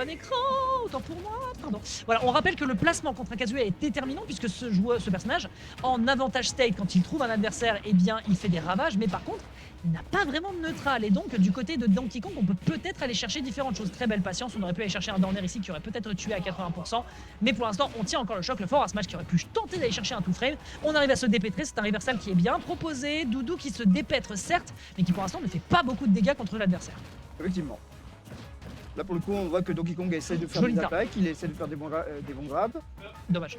un écran, autant pour moi, pardon. Voilà, on rappelle que le placement contre un Kazuya est déterminant puisque ce personnage, en avantage state, quand il trouve un adversaire, eh bien, il fait des ravages, mais par contre, il n'a pas vraiment de neutral. Et donc, du côté de Donkey Kong, on peut peut-être aller chercher différentes choses. Très belle patience, on aurait pu aller chercher un Dorner ici qui aurait peut-être tué à 80%, mais pour l'instant, on tient encore le choc. Le fort à Smash qui aurait pu tenter d'aller chercher un two frame. On arrive à se dépêtrer, c'est un reversal qui est bien proposé. Doudou qui se dépètre, certes, mais qui pour l'instant ne fait pas beaucoup de dégâts contre l'adversaire. Effectivement. Là pour le coup on voit que Donkey Kong essaie de faire Joli des tard. attaques, il essaie de faire des bons grabs. Dommage.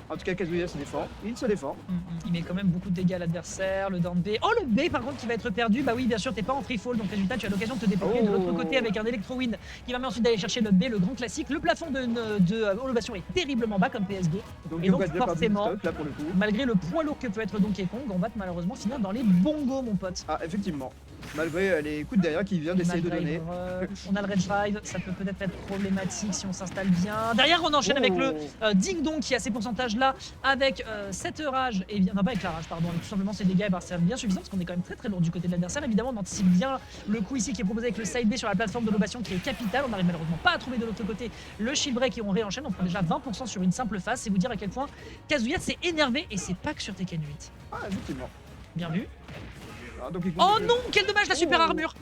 En tout cas Kazuya se défend, il se défend. Il met quand même beaucoup de dégâts à l'adversaire, le down B. Oh le B par contre qui va être perdu, bah oui bien sûr t'es pas en free fall donc résultat tu as l'occasion de te déployer de l'autre côté avec un Electro Wind qui va ensuite d'aller chercher le B, le grand classique. Le plafond de Ovation est terriblement bas comme PSG. Donc Et donc il va forcément, stock, là pour le coup. malgré le poids lourd que peut être Donkey Kong, on va malheureusement finir dans les bongos mon pote. Ah effectivement, malgré les coups de derrière qu'il vient d'essayer de donner. On a le Red Drive, ça peut peut-être être problématique si on s'installe bien. Derrière on enchaîne avec le Ding Dong qui a ces pourcentages là avec cette rage, et bien, non pas avec la rage pardon, avec tout simplement ces dégâts, c'est bien suffisant parce qu'on est quand même très lourd du côté de l'adversaire. Évidemment on anticipe bien le coup ici qui est proposé avec le side B sur la plateforme de l'ovation qui est capital. On n'arrive malheureusement pas à trouver de l'autre côté le shield break et on réenchaîne. On prend déjà 20% sur une simple phase. C'est vous dire à quel point Kazuya s'est énervé et c'est pas que sur Tekken 8. Ah effectivement. Bien vu. Alors, Donkey Kong, Oh non, quel dommage la super armure.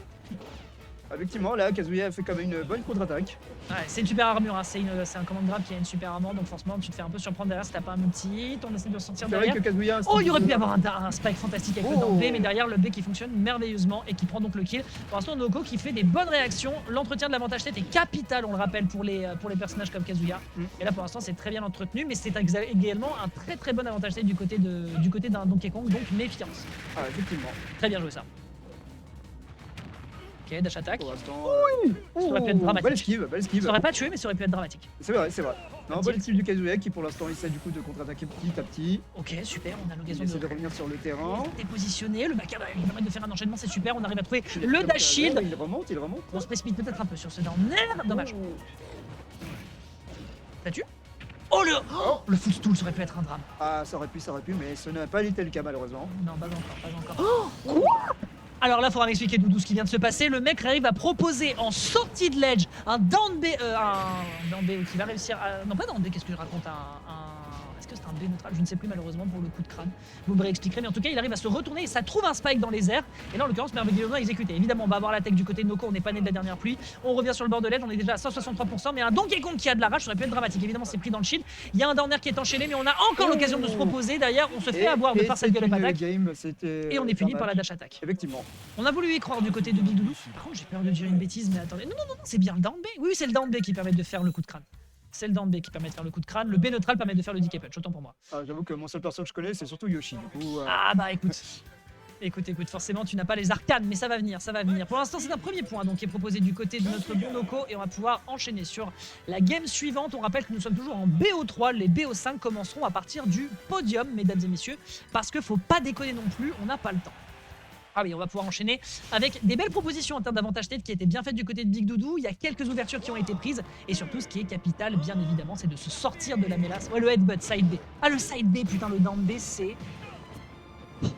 Effectivement là Kazuya a fait quand même une bonne contre-attaque. Ouais, c'est une super armure, hein. C'est un command grab qui a une super armure, donc forcément tu te fais un peu surprendre derrière si t'as pas un multi, on essaie de le sortir C'est vrai derrière. que Kazuya... Oh, il aurait pu y avoir un spike fantastique avec le down B, mais derrière le B qui fonctionne merveilleusement et qui prend donc le kill. Pour l'instant, Noko qui fait des bonnes réactions. L'entretien de l'avantage tête est capital, on le rappelle, pour les personnages comme Kazuya. Et là, pour l'instant, c'est très bien entretenu, mais c'est également un très bon avantage tête du côté d'un Donkey Kong, donc méfiance. Ah effectivement. Très bien joué ça. Ok, dash attack. Pour l'instant... Ça aurait pu être dramatique. Belle esquive. Ça aurait pas tué, mais ça aurait pu être dramatique. C'est vrai. Non, bonne esquive du Kazuya qui pour l'instant essaie du coup de contre-attaquer petit à petit. Ok, super, on a Il l'occasion essaie de revenir sur le terrain. dépositionner. Le backer il permet de faire un enchaînement, c'est super. On arrive à trouver le dash shield. Il remonte. On se précipite peut-être un peu sur ce downer. Dommage. T'as tué? Oh le footstool, ça aurait pu être un drame. Ah ça aurait pu, mais ce n'a pas été le cas malheureusement. Non, pas encore. Oh, quoi? Alors là, faudra m'expliquer Doudou ce qui vient de se passer. Le mec arrive à proposer en sortie de ledge un down B, qui va réussir à... Non, pas down B, qu'est-ce que je raconte? Est-ce que c'est un B neutral? Je ne sais plus malheureusement pour le coup de crâne. Vous me réexpliquerez, mais en tout cas, il arrive à se retourner et ça trouve un spike dans les airs. Et là, en l'occurrence, merveilleusement exécuté. Évidemment, on va avoir la tech du côté de Noko, on n'est pas né de la dernière pluie. On revient sur le bord de ledge, on est déjà à 163%, mais un Donkey Kong qui a de la rage, ça aurait pu être dramatique. Évidemment, c'est pris dans le shield. Il y a un downer qui est enchaîné, mais on a encore l'occasion de se proposer. Derrière, on se fait avoir de par cette gueule attaque. Et on est puni par la dash attack. Effectivement. On a voulu y croire du côté de Big Doudou. Par contre, j'ai peur de dire une bêtise, mais attendez. Non, c'est bien le down B. Oui, c'est le down B qui permet de faire le coup de crâne. C'est le down B qui permet de faire le coup de crâne. Le B neutral permet de faire le DK punch, autant pour moi. Ah, j'avoue que mon seul perso que je connais, c'est surtout Yoshi. Du coup, Ah bah écoute. Écoute, forcément tu n'as pas les arcanes, mais ça va venir. Pour l'instant c'est un premier point donc qui est proposé du côté de notre bon Noko et on va pouvoir enchaîner sur la game suivante. On rappelle que nous sommes toujours en BO3, les BO5 commenceront à partir du podium, mesdames et messieurs, parce que faut pas déconner non plus, on n'a pas le temps. Ah oui, on va pouvoir enchaîner avec des belles propositions en termes d'avantage tête qui étaient bien faites du côté de Big Doudou. Il y a quelques ouvertures qui ont été prises et surtout ce qui est capital, bien évidemment, c'est de se sortir de la mélasse. Ouais, le headbutt, side B. Ah, le side B, putain, le down B, c'est...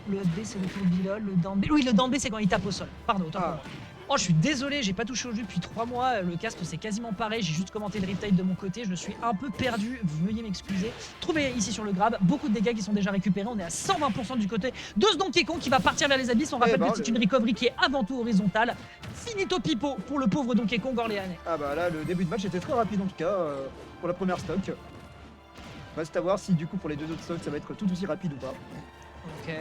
Le head B, c'est le tourbillol, le down B... Oui, le down B, c'est quand il tape au sol. Pardon, autant pour moi. Oh, je suis désolé, j'ai pas touché au jeu depuis 3 mois. Le casque, c'est quasiment pareil. J'ai juste commenté le retail de mon côté. Je suis un peu perdu. Veuillez m'excuser. Trouvez ici sur le grab beaucoup de dégâts qui sont déjà récupérés. On est à 120% du côté de ce Donkey Kong qui va partir vers les abysses. On rappelle que c'est une recovery qui est avant tout horizontale. Finito pipo pour le pauvre Donkey Kong orléanais. Ah bah là, le début de match était très rapide en tout cas pour la première stock. Reste à voir si du coup pour les deux autres stocks ça va être tout aussi rapide ou pas. Ok.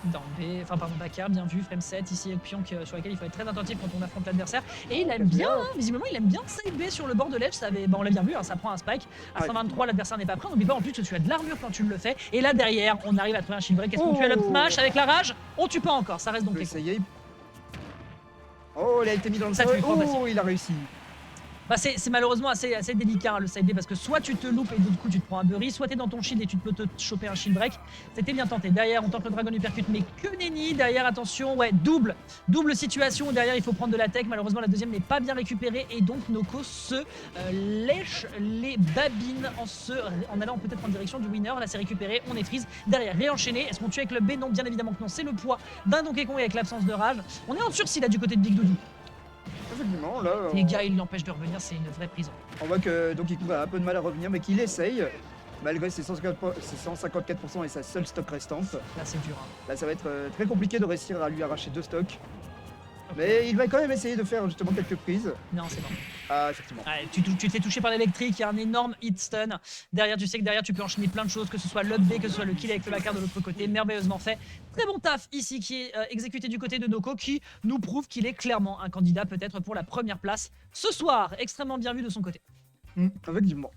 Down B, enfin pardon, Bakar, bien vu, frame 7 ici avec Pionk sur lequel il faut être très attentif quand on affronte l'adversaire. Et il aime bien, hein, visiblement il aime bien side B sur le bord de l'edge, on l'a bien vu, hein, ça prend un spike. À 123 l'adversaire n'est pas prêt, n'oublie pas en plus que tu as de l'armure quand tu le fais. Et là derrière, on arrive à trouver un shield break. Est-ce qu'on tue à l'up smash avec la rage? On tue pas encore, ça reste donc les essayer. Oh, il a été mis dans le sol. Oh, il a réussi. Bah c'est malheureusement assez délicat hein, le side B parce que soit tu te loupes et du coup tu te prends un burry, soit t'es dans ton shield et tu peux te choper un shield break. C'était bien tenté. Derrière on tente le dragon uppercut mais que nenni. Derrière attention, ouais double situation. Derrière il faut prendre de la tech. Malheureusement la deuxième n'est pas bien récupérée et donc Noko se lèche les babines en allant peut-être en direction du winner. Là c'est récupéré, on est freeze. Derrière réenchaîné. Est-ce qu'on tue avec le B? Non, bien évidemment que non. C'est le poids d'un Donkey Kong avec l'absence de rage. On est en sursis là du côté de Big Doudou. Effectivement, là, Les gars, il l'empêche de revenir, c'est une vraie prison. on voit que Donkey Kong a un peu de mal à revenir, mais qu'il essaye, malgré ses 154% et sa seule stock restante. Là, c'est dur. Hein. Là, ça va être très compliqué de réussir à lui arracher 2 stocks. Ok. Mais il va quand même essayer de faire justement quelques prises. Non, c'est bon. Ah, effectivement. Ouais, tu te fais toucher par l'électrique, il y a un énorme hit stun. Derrière, tu sais que derrière, tu peux enchaîner plein de choses, que ce soit l'up B, que ce soit le kill avec le backer de l'autre côté. Merveilleusement fait. Très bon taf ici qui est exécuté du côté de Noko, qui nous prouve qu'il est clairement un candidat peut-être pour la première place ce soir. Extrêmement bien vu de son côté. Effectivement.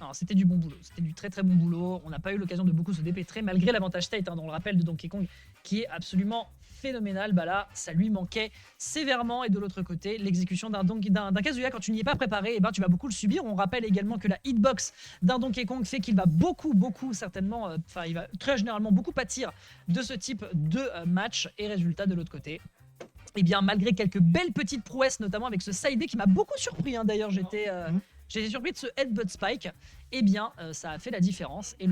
Alors, c'était du bon boulot, c'était du très très bon boulot. On n'a pas eu l'occasion de beaucoup se dépêtrer malgré l'avantage state, hein, dans le rappel de Donkey Kong qui est absolument phénoménal. Bah là, ça lui manquait sévèrement. Et de l'autre côté, l'exécution d'un Kazuya, quand tu n'y es pas préparé, et ben, tu vas beaucoup le subir. On rappelle également que la hitbox d'un Donkey Kong fait qu'il va beaucoup certainement, il va très généralement beaucoup pâtir de ce type de match. Et résultat de l'autre côté, et bien malgré quelques belles petites prouesses, notamment avec ce side B qui m'a beaucoup surpris, hein, d'ailleurs j'étais surpris de ce headbutt spike, et bien ça a fait la différence. Et